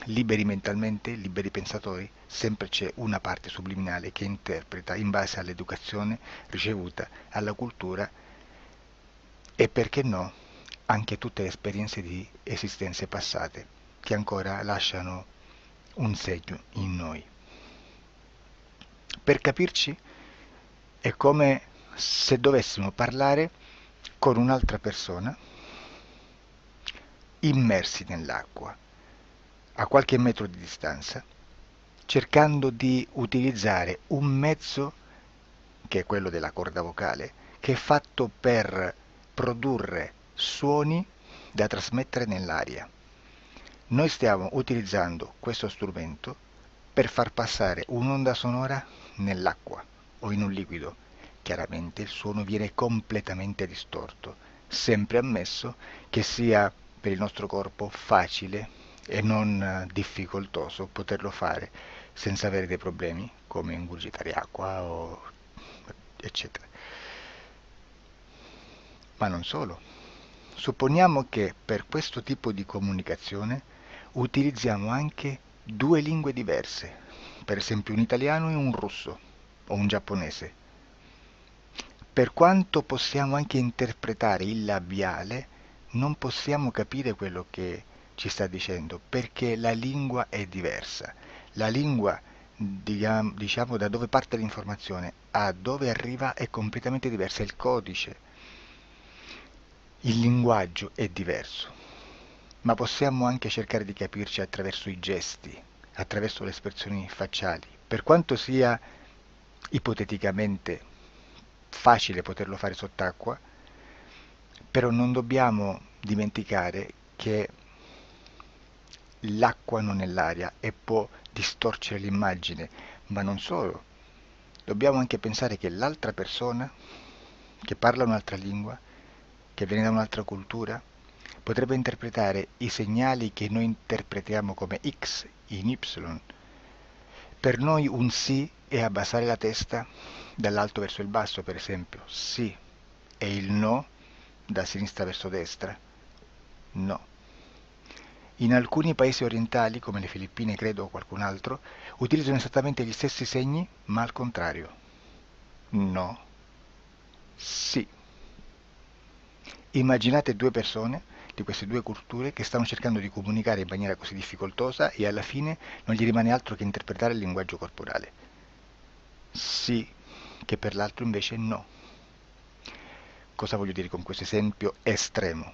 liberi mentalmente, liberi pensatori, sempre c'è una parte subliminale che interpreta in base all'educazione ricevuta, alla cultura e, perché no, anche tutte le esperienze di esistenze passate che ancora lasciano un segno in noi. Per capirci, è come se dovessimo parlare con un'altra persona immersi nell'acqua, a qualche metro di distanza, cercando di utilizzare un mezzo, che è quello della corda vocale, che è fatto per produrre suoni da trasmettere nell'aria. Noi stiamo utilizzando questo strumento per far passare un'onda sonora nell'acqua o in un liquido. Chiaramente il suono viene completamente distorto, sempre ammesso che sia per il nostro corpo facile e non difficoltoso poterlo fare senza avere dei problemi come ingurgitare acqua o eccetera. Ma non solo. Supponiamo che per questo tipo di comunicazione utilizziamo anche due lingue diverse, per esempio un italiano e un russo o un giapponese. Per quanto possiamo anche interpretare il labiale, non possiamo capire quello che ci sta dicendo, perché la lingua è diversa. La lingua, diciamo, da dove parte l'informazione a dove arriva è completamente diversa, il codice, il linguaggio è diverso, ma possiamo anche cercare di capirci attraverso i gesti, attraverso le espressioni facciali. Per quanto sia ipoteticamente facile poterlo fare sott'acqua, però non dobbiamo dimenticare che l'acqua non è l'aria e può distorcere l'immagine, ma non solo. Dobbiamo anche pensare che l'altra persona, che parla un'altra lingua, che viene da un'altra cultura, potrebbe interpretare i segnali che noi interpretiamo come X in Y. Per noi un sì è abbassare la testa dall'alto verso il basso, per esempio, sì, e il no da sinistra verso destra, no. In alcuni paesi orientali, come le Filippine credo o qualcun altro, utilizzano esattamente gli stessi segni, ma al contrario. No, sì. Immaginate due persone di queste due culture che stanno cercando di comunicare in maniera così difficoltosa e alla fine non gli rimane altro che interpretare il linguaggio corporale. Sì, che per l'altro invece no. Cosa voglio dire con questo esempio estremo?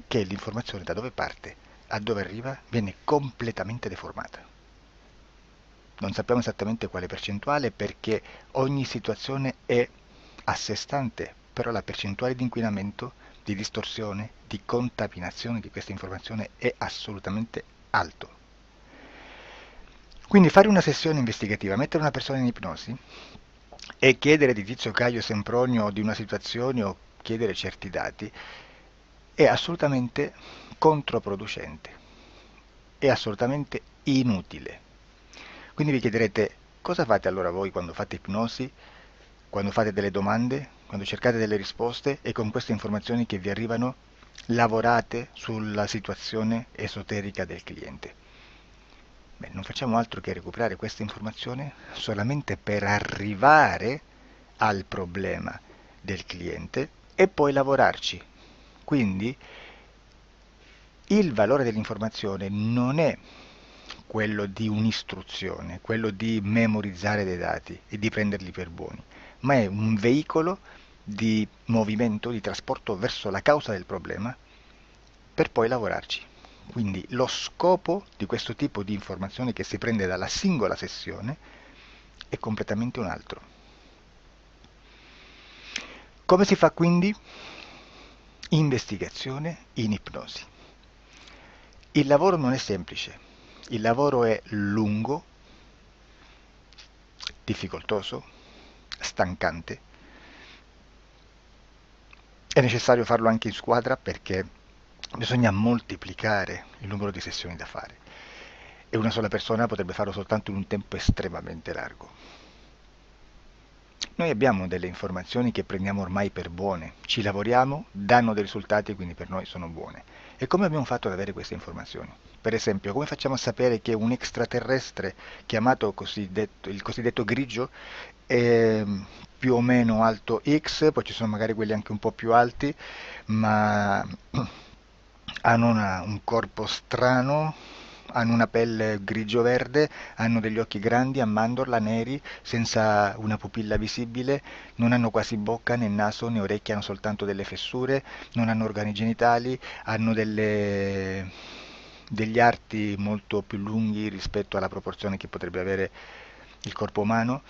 Che l'informazione da dove parte a dove arriva viene completamente deformata. Non sappiamo esattamente quale percentuale perché ogni situazione è a sé stante, però la percentuale di inquinamento, di distorsione, di contaminazione di questa informazione è assolutamente alto. Quindi fare una sessione investigativa, mettere una persona in ipnosi e chiedere di Tizio Caio Sempronio di una situazione o chiedere certi dati è assolutamente controproducente, è assolutamente inutile. Quindi vi chiederete cosa fate allora voi quando fate ipnosi, quando fate delle domande, quando cercate delle risposte e con queste informazioni che vi arrivano lavorate sulla situazione esoterica del cliente. Beh, non facciamo altro che recuperare questa informazione solamente per arrivare al problema del cliente e poi lavorarci. Quindi il valore dell'informazione non è quello di un'istruzione, quello di memorizzare dei dati e di prenderli per buoni, ma è un veicolo di movimento, di trasporto verso la causa del problema per poi lavorarci. Quindi lo scopo di questo tipo di informazione che si prende dalla singola sessione è completamente un altro. Come si fa quindi? Investigazione in ipnosi. Il lavoro non è semplice, il lavoro è lungo, difficoltoso, stancante. È necessario farlo anche in squadra perché bisogna moltiplicare il numero di sessioni da fare e una sola persona potrebbe farlo soltanto in un tempo estremamente largo. Noi abbiamo delle informazioni che prendiamo ormai per buone, ci lavoriamo, danno dei risultati, quindi per noi sono buone. E come abbiamo fatto ad avere queste informazioni? Per esempio, come facciamo a sapere che un extraterrestre chiamato il cosiddetto grigio è più o meno alto X, poi ci sono magari quelli anche un po' più alti, ma hanno un corpo strano, hanno una pelle grigio-verde, hanno degli occhi grandi a mandorla, neri, senza una pupilla visibile, non hanno quasi bocca, né naso, né orecchie, hanno soltanto delle fessure, non hanno organi genitali, hanno degli arti molto più lunghi rispetto alla proporzione che potrebbe avere il corpo umano,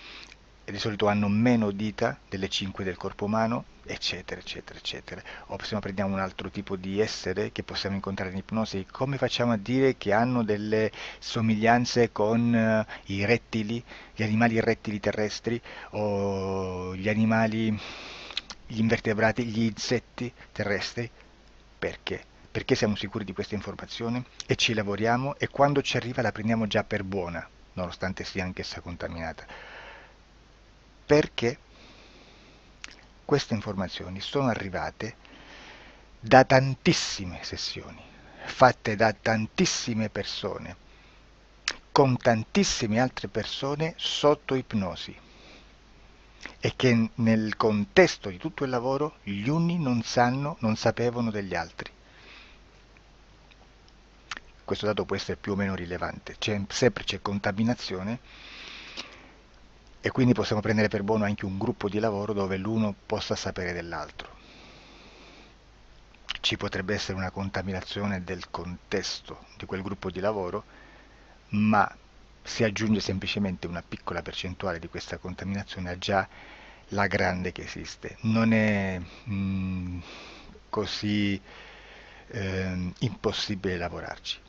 e di solito hanno meno dita delle 5 del corpo umano, eccetera, eccetera, eccetera. O se prendiamo un altro tipo di essere che possiamo incontrare in ipnosi, come facciamo a dire che hanno delle somiglianze con i rettili, gli animali rettili terrestri, o gli invertebrati, gli insetti terrestri? Perché? Perché siamo sicuri di questa informazione e ci lavoriamo, e quando ci arriva la prendiamo già per buona, nonostante sia anch'essa contaminata. Perché queste informazioni sono arrivate da tantissime sessioni, fatte da tantissime persone, con tantissime altre persone sotto ipnosi, e che nel contesto di tutto il lavoro gli uni non sapevano degli altri. Questo dato può essere più o meno rilevante, sempre c'è contaminazione, e quindi possiamo prendere per buono anche un gruppo di lavoro dove l'uno possa sapere dell'altro. Ci potrebbe essere una contaminazione del contesto di quel gruppo di lavoro, ma si aggiunge semplicemente una piccola percentuale di questa contaminazione a già la grande che esiste. Non è così impossibile lavorarci.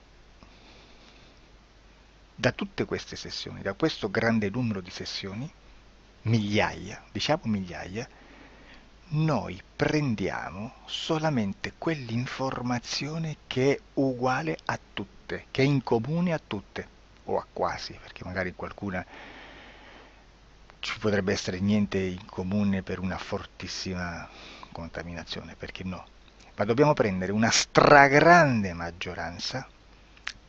Da tutte queste sessioni, da questo grande numero di sessioni, migliaia, diciamo migliaia, noi prendiamo solamente quell'informazione che è uguale a tutte, che è in comune a tutte, o a quasi, perché magari qualcuna ci potrebbe essere niente in comune per una fortissima contaminazione, perché no? Ma dobbiamo prendere una stragrande maggioranza,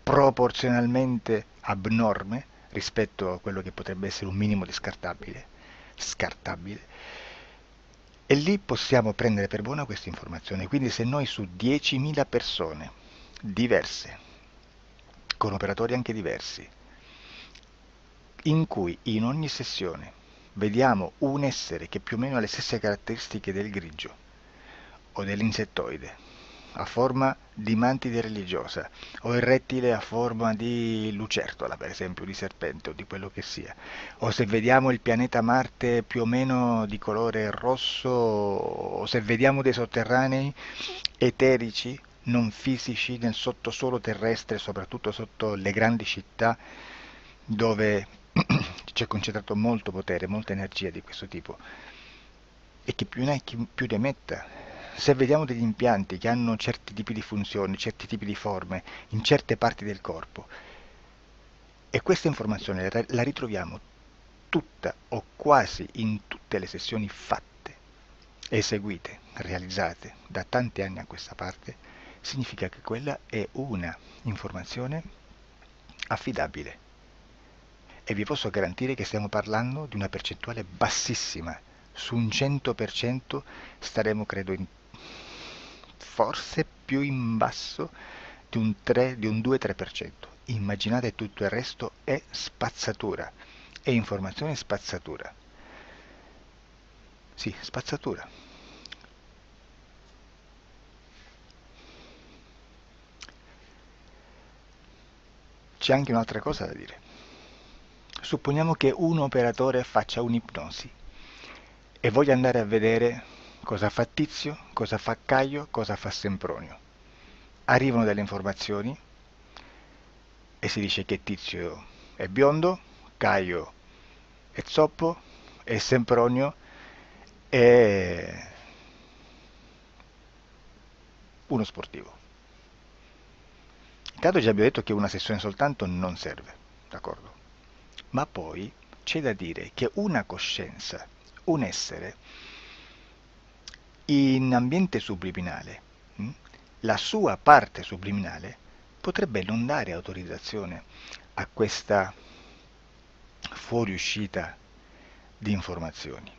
proporzionalmente abnorme rispetto a quello che potrebbe essere un minimo di scartabile, e lì possiamo prendere per buona questa informazione. Quindi se noi su 10.000 persone diverse, con operatori anche diversi, in cui in ogni sessione vediamo un essere che più o meno ha le stesse caratteristiche del grigio o dell'insettoide, a forma di mantide religiosa, o il rettile a forma di lucertola, per esempio, di serpente o di quello che sia, o se vediamo il pianeta Marte più o meno di colore rosso, o se vediamo dei sotterranei eterici, non fisici, nel sottosuolo terrestre, soprattutto sotto le grandi città, dove c'è concentrato molto potere, molta energia di questo tipo, e chi più ne ha chi più ne metta. Se vediamo degli impianti che hanno certi tipi di funzioni, certi tipi di forme in certe parti del corpo, e questa informazione la ritroviamo tutta o quasi in tutte le sessioni fatte, eseguite, realizzate da tanti anni a questa parte, significa che quella è una informazione affidabile. E vi posso garantire che stiamo parlando di una percentuale bassissima. Su un 100% staremo, credo, forse più in basso di un 2-3%. Immaginate, tutto il resto è spazzatura, è informazione spazzatura. Sì, spazzatura. C'è anche un'altra cosa da dire. Supponiamo che un operatore faccia un'ipnosi e voglia andare a vedere cosa fa Tizio, cosa fa Caio, cosa fa Sempronio. Arrivano delle informazioni e si dice che Tizio è biondo, Caio è zoppo e Sempronio è uno sportivo. Intanto già abbiamo detto che una sessione soltanto non serve, d'accordo? Ma poi c'è da dire che una coscienza, un essere in ambiente subliminale, la sua parte subliminale potrebbe non dare autorizzazione a questa fuoriuscita di informazioni.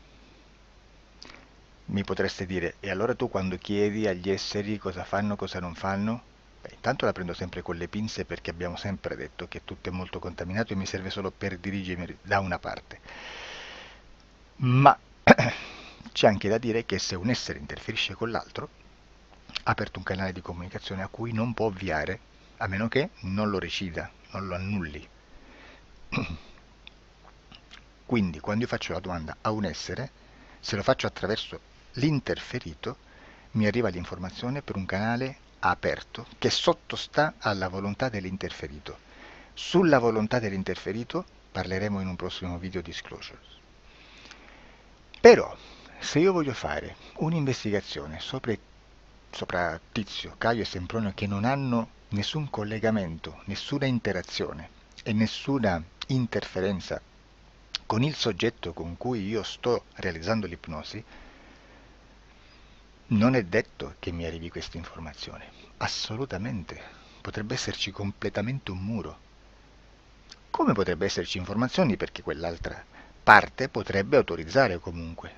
Mi potreste dire, e allora tu quando chiedi agli esseri cosa fanno, cosa non fanno? Beh, intanto la prendo sempre con le pinze perché abbiamo sempre detto che tutto è molto contaminato e mi serve solo per dirigermi da una parte. Ma c'è anche da dire che se un essere interferisce con l'altro, ha aperto un canale di comunicazione a cui non può ovviare, a meno che non lo recida, non lo annulli. Quindi quando io faccio la domanda a un essere, se lo faccio attraverso l'interferito, mi arriva l'informazione per un canale aperto che sottostà alla volontà dell'interferito. Sulla volontà dell'interferito parleremo in un prossimo video disclosures. Però, se io voglio fare un'investigazione sopra Tizio, Caio e Sempronio che non hanno nessun collegamento, nessuna interazione e nessuna interferenza con il soggetto con cui io sto realizzando l'ipnosi, non è detto che mi arrivi questa informazione. Assolutamente. Potrebbe esserci completamente un muro. Come potrebbe esserci informazioni perché quell'altra parte potrebbe autorizzare comunque.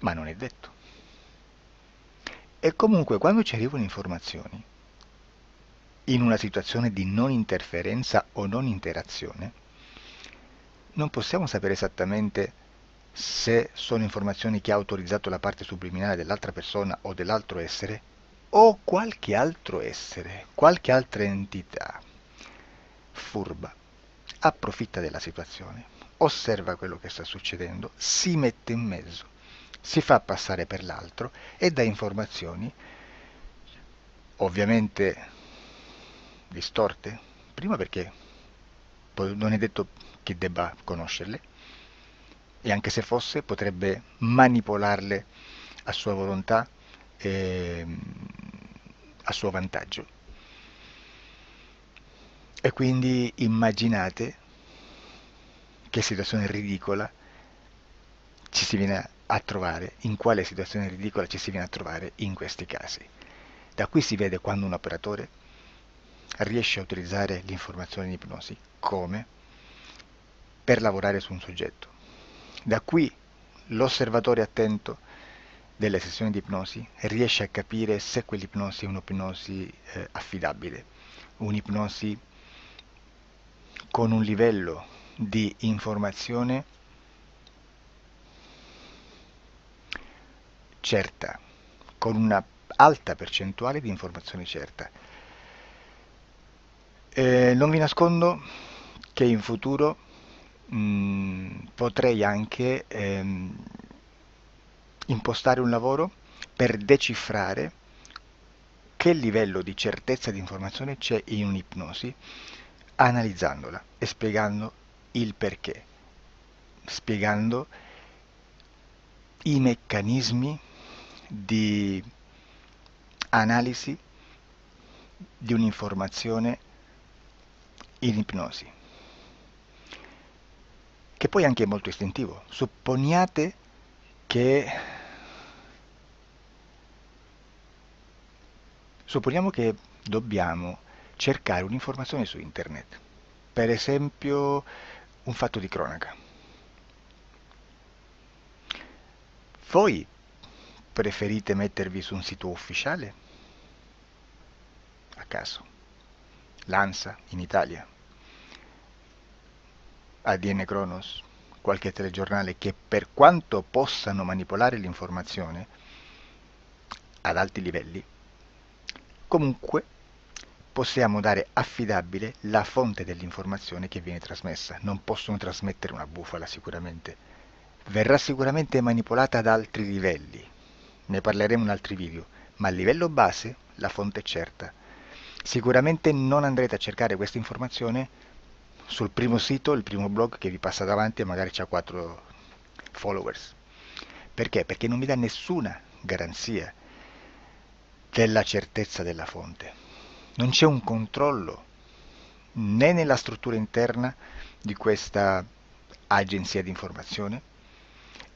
Ma non è detto. E comunque quando ci arrivano informazioni, in una situazione di non interferenza o non interazione, non possiamo sapere esattamente se sono informazioni che ha autorizzato la parte subliminale dell'altra persona o dell'altro essere, o qualche altro essere, qualche altra entità furba, approfitta della situazione, osserva quello che sta succedendo, si mette in mezzo, si fa passare per l'altro e dà informazioni, ovviamente distorte, prima perché non è detto che debba conoscerle, e anche se fosse potrebbe manipolarle a sua volontà e a suo vantaggio. E quindi immaginate che situazione ridicola ci si viene a trovare, in quale situazione ridicola ci si viene a trovare in questi casi. Da qui si vede quando un operatore riesce a utilizzare l'informazione in ipnosi come per lavorare su un soggetto. Da qui l'osservatore attento delle sessioni di ipnosi riesce a capire se quell'ipnosi è un'ipnosi affidabile, un'ipnosi con un livello di informazione certa, con una alta percentuale di informazione certa. Non vi nascondo che in futuro potrei anche impostare un lavoro per decifrare che livello di certezza di informazione c'è in un'ipnosi, analizzandola e spiegando il perché, spiegando i meccanismi di analisi di un'informazione in ipnosi, che poi anche è molto istintivo. Supponiamo che dobbiamo cercare un'informazione su internet, per esempio un fatto di cronaca. Voi preferite mettervi su un sito ufficiale? A caso. L'ANSA in Italia, ADN Kronos, qualche telegiornale che per quanto possano manipolare l'informazione ad alti livelli, comunque possiamo dare affidabile la fonte dell'informazione che viene trasmessa. Non possono trasmettere una bufala sicuramente. Verrà sicuramente manipolata ad altri livelli. Ne parleremo in altri video, ma a livello base la fonte è certa. Sicuramente non andrete a cercare questa informazione sul primo sito, il primo blog che vi passa davanti e magari ha 4 followers. Perché? Perché non vi dà nessuna garanzia della certezza della fonte. Non c'è un controllo né nella struttura interna di questa agenzia di informazione,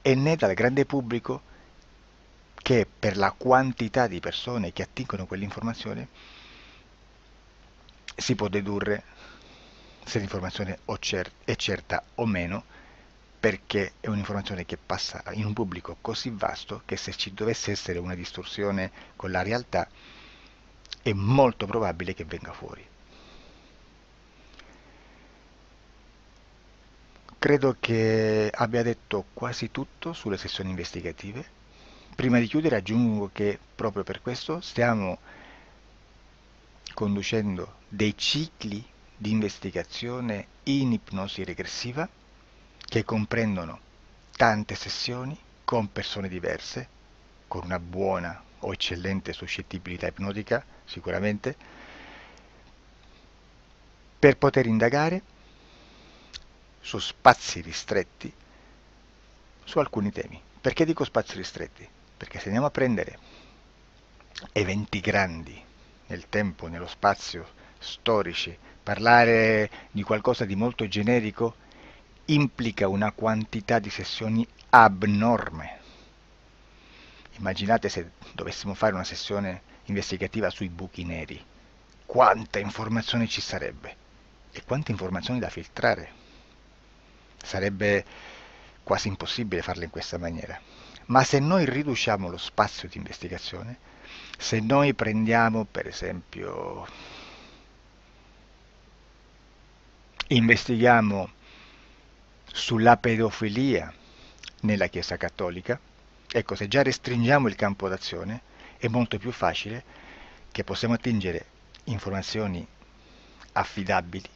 e né dal grande pubblico, che per la quantità di persone che attingono quell'informazione si può dedurre se l'informazione è certa o meno, perché è un'informazione che passa in un pubblico così vasto che se ci dovesse essere una distorsione con la realtà è molto probabile che venga fuori. Credo che abbia detto quasi tutto sulle sessioni investigative. Prima di chiudere aggiungo che proprio per questo stiamo conducendo dei cicli di investigazione in ipnosi regressiva che comprendono tante sessioni con persone diverse, con una buona o eccellente suscettibilità ipnotica sicuramente, per poter indagare su spazi ristretti su alcuni temi. Perché dico spazi ristretti? Perché se andiamo a prendere eventi grandi nel tempo, nello spazio, storici, parlare di qualcosa di molto generico implica una quantità di sessioni abnorme. Immaginate se dovessimo fare una sessione investigativa sui buchi neri, quanta informazione ci sarebbe e quante informazioni da filtrare. Sarebbe quasi impossibile farlo in questa maniera. Ma se noi riduciamo lo spazio di investigazione, se noi prendiamo per esempio, investighiamo sulla pedofilia nella Chiesa Cattolica, ecco, se già restringiamo il campo d'azione, è molto più facile che possiamo attingere informazioni affidabili,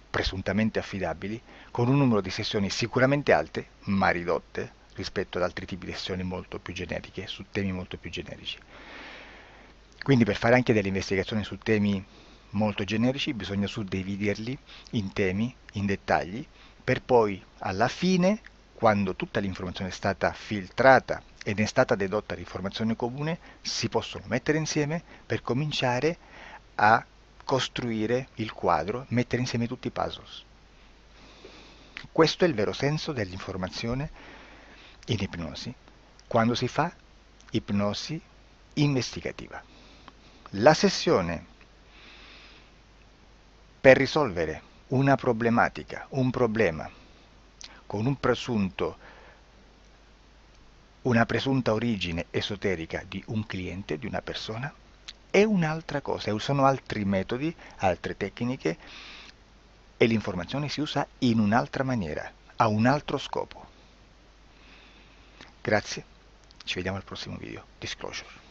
presuntamente affidabili, con un numero di sessioni sicuramente alte, ma ridotte rispetto ad altri tipi di sessioni molto più generiche, su temi molto più generici. Quindi per fare anche delle investigazioni su temi molto generici bisogna suddividerli in temi, in dettagli, per poi alla fine, quando tutta l'informazione è stata filtrata ed è stata dedotta l'informazione comune, si possono mettere insieme per cominciare a costruire il quadro, mettere insieme tutti i puzzles. Questo è il vero senso dell'informazione in ipnosi, quando si fa ipnosi investigativa. La sessione per risolvere una problematica, un problema, con una presunta origine esoterica di un cliente, di una persona, è un'altra cosa, sono altri metodi, altre tecniche e l'informazione si usa in un'altra maniera, ha un altro scopo. Grazie, ci vediamo al prossimo video. Disclosure.